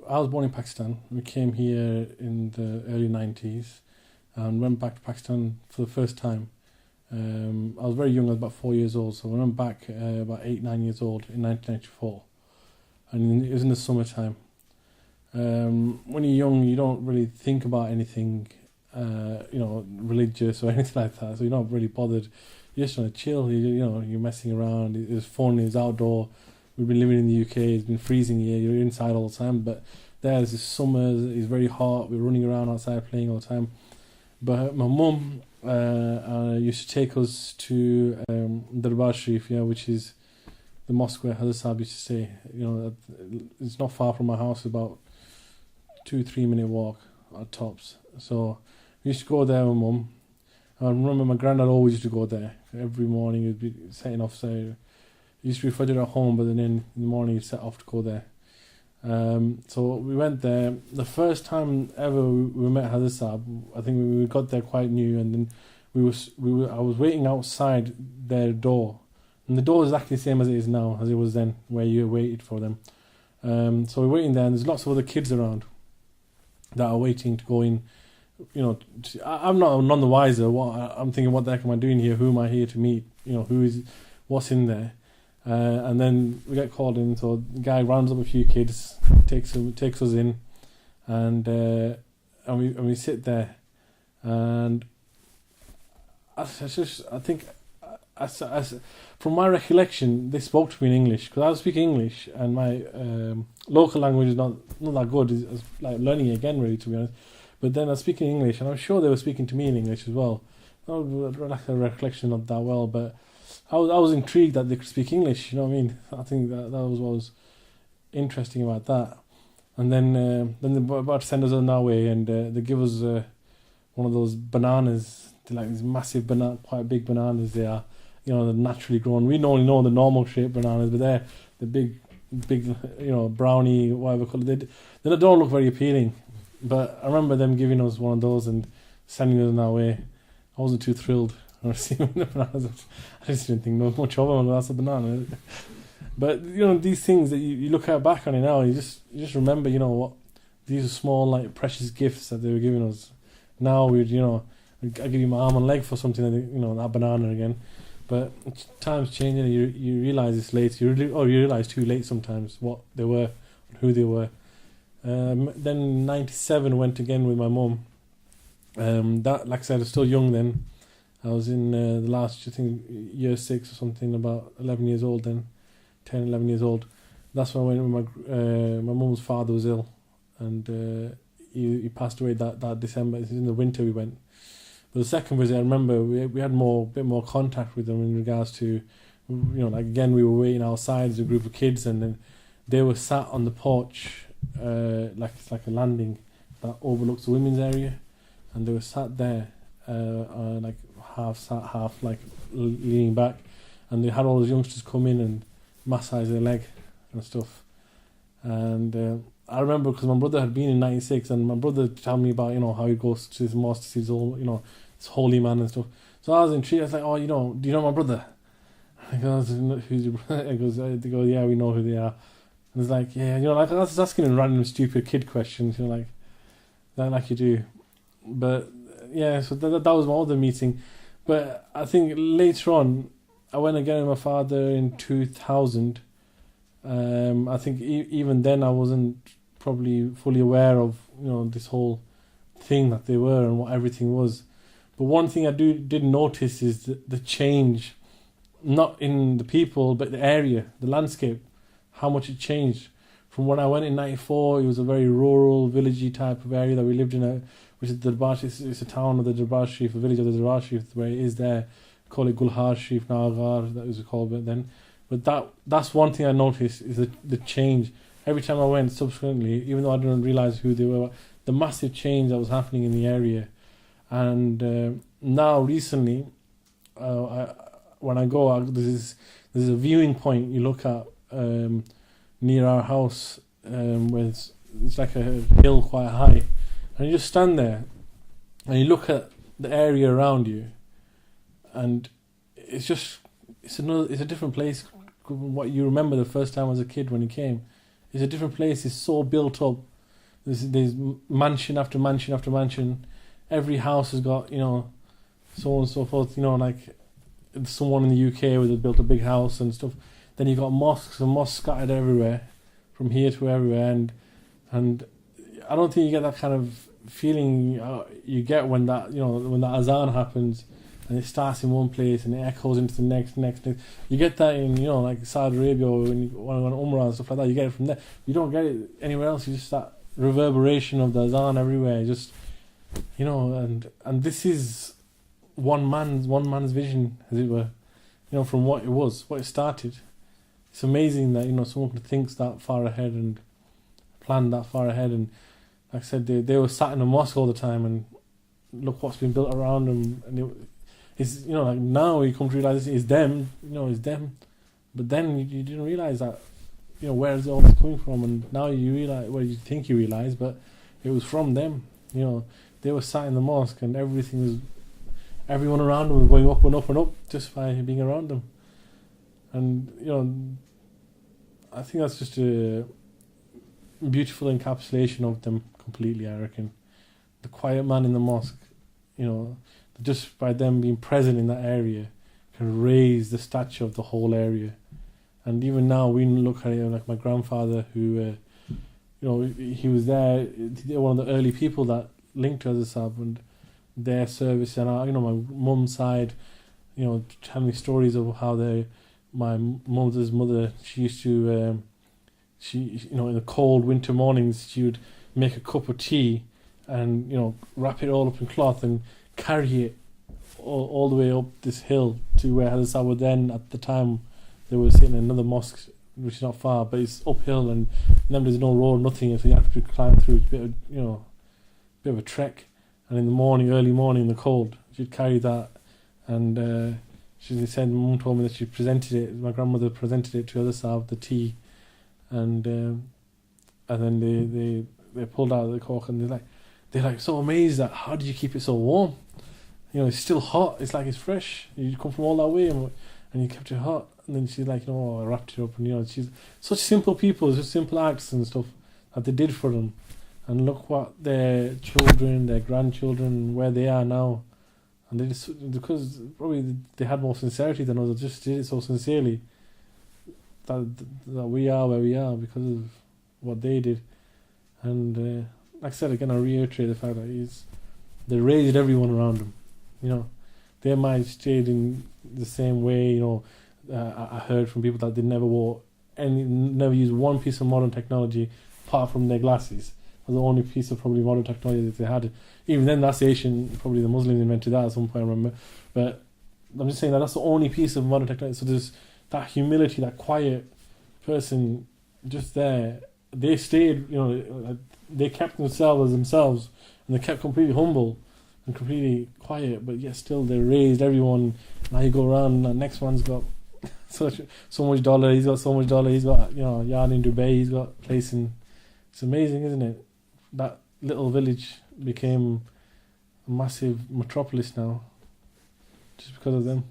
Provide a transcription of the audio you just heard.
I was born in Pakistan. We came here in the early 90s and went back to Pakistan for the first time. I was very young, I was about 4 years old, so I went back about 8, 9 years old in 1994. And it was in the summertime. When you're young, you don't really think about anything, religious or anything like that, so you're not really bothered. You're just trying to chill, you're messing around, it was fun, it was outdoor. We've been living in the UK, it's been freezing here, you're inside all the time, but there's this summer, it's very hot, we're running around outside playing all the time. But my mum used to take us to Darbar Sharif, which is the mosque where Hadrat Sahib used to stay. It's not far from my house, about 2-3 minute walk at tops. So we used to go there with mum. I remember my granddad always used to go there. Every morning he'd be setting off, so he used to be Fajr at home, but then in the morning he'd set off to go there. So we went there. The first time ever we met Hadrat Sahib, I think we got there quite new, and then I was waiting outside their door, and the door is exactly the same as it is now, as it was then, where you waited for them. So we're waiting there, and there's lots of other kids around that are waiting to go in. I'm none the wiser. I'm thinking, what the heck am I doing here? Who am I here to meet? What's in there? And then we get called in, so the guy rounds up a few kids, takes us in, and we sit there, and I think from my recollection, they spoke to me in English, because I was speaking English, and my local language is not that good. It's like learning it again, really, to be honest. But then I was speaking English, and I'm sure they were speaking to me in English as well. I would like a recollection of that well, but I was intrigued that they could speak English. You know what I mean? I think that was what was interesting about that. And then they're about to send us on our way, and they give us one of those bananas. They're like these massive quite big bananas. They are, they're naturally grown. We only know the normal shaped bananas, but they're the big, brownie, whatever colour. They don't look very appealing. But I remember them giving us one of those and sending us on our way. I wasn't too thrilled receiving the bananas. I just didn't think much of them. That's a banana. But these things that you look back on it now, you just remember, what these are small, like, precious gifts that they were giving us. Now I give you my arm and leg for something, that banana again. But times change, and you realise it's late. You realise too late sometimes what they were, who they were. Then in 97 went again with my mum. That, like I said, I was still young then. I was in the last, I think, year 6 or something, about 11 years old then, 10, 11 years old. That's when I went with my mum's father was ill, and he passed away that December. In the winter we went. But the second visit, I remember we had a bit more contact with them in regards to, again, we were waiting outside as a group of kids, and then they were sat on the porch, like it's like a landing that overlooks the women's area, and they were sat there, like half sat, half like leaning back, and they had all those youngsters come in and massage their leg and stuff. And I remember, because my brother had been in 96, and my brother told me about how he goes to his mosque to see his old, his holy man and stuff. So I was intrigued. I was like, oh, do you know my brother? I goes, who's your brother? They go, yeah, we know who they are. And it's like, yeah, like I was asking him random stupid kid questions, like you do. But yeah, so that was my other meeting. But I think later on, I went again with my father in 2000. I think even then I wasn't probably fully aware of this whole thing that they were and what everything was. But one thing I did notice is the change, not in the people but the area, the landscape, how much it changed. From when I went in 94, it was a very rural, villagey type of area that we lived in, which is the Darbar Sharif. It's a town of the Darbar Sharif, a village of the Darbar Sharif, where it is there. Call it Gulhar Sharif now, that was called back then. But that's one thing I noticed, is the change. Every time I went subsequently, even though I didn't realise who they were, the massive change that was happening in the area. And now recently, when I go out, there's a viewing point you look at near our house, where it's like a hill quite high, and you just stand there and you look at the area around you, and it's a different place from what you remember the first time as a kid when you came. It's a different place. It's so built up. There's mansion after mansion after mansion. Every house has got, so on and so forth. Like someone in the UK where they built a big house and stuff. Then you got mosques and mosques scattered everywhere, from here to everywhere, and I don't think you get that kind of feeling you get when that when that azan happens and it starts in one place and it echoes into the next. You get that in like Saudi Arabia or when you want to go on Umrah and stuff like that. You get it from there. You don't get it anywhere else. You just that reverberation of the azan everywhere. Just and this is one man's vision, as it were. From what it started. It's amazing that someone thinks that far ahead and plan that far ahead. And like I said, they were sat in a mosque all the time, and look what's been built around them. And it's like now you come to realize it's them. It's them. But then you didn't realize that where is all this coming from, and now you realize, well, you think you realize, but it was from them. They were sat in the mosque, and everyone around them was going up and up and up just by being around them. And I think that's just a beautiful encapsulation of them completely, I reckon. The quiet man in the mosque, just by them being present in that area can raise the stature of the whole area. And even now we look at it like my grandfather, who he was there, one of the early people that linked to Hadrat Sahib and their service. And my mum's side, telling me stories of how my mother's mother, she used to in the cold winter mornings, she would make a cup of tea and wrap it all up in cloth and carry it all the way up this hill to where Hadrat Sahib were. Then at the time they were sitting in another mosque which is not far, but it's uphill, and then there's no road, nothing, so you have to climb through. It's a bit of a trek. And in the morning, early morning in the cold, she'd carry that, and she said, Mum told me that she presented it, my grandmother presented it to Hadrat Sahib, the tea, and then they pulled out the cork, and they're like so amazed at how did you keep it so warm? It's still hot. It's like it's fresh. You come from all that way, and you kept it hot. And then she's like, I wrapped it up, and she's such simple people, just simple acts and stuff that they did for them. And look what their children, their grandchildren, where they are now. And they just, because probably they had more sincerity than others, just did it so sincerely that we are where we are because of what they did. And like I said again, I reiterate the fact that they raised everyone around them. Their minds stayed in the same way. I heard from people that they never used one piece of modern technology apart from their glasses. It was the only piece of probably modern technology that they had. Even then, that's probably the Muslims invented that at some point, I remember. But I'm just saying that's the only piece of modern technology. So there's that humility, that quiet person just there. They stayed, they kept themselves as themselves, and they kept completely humble and completely quiet, but yet still they raised everyone. Now you go around, and the next one's got so much dollar, he's got so much dollar, he's got yard in Dubai, he's got a place in. It's amazing, isn't it? That little village became a massive metropolis now just because of them.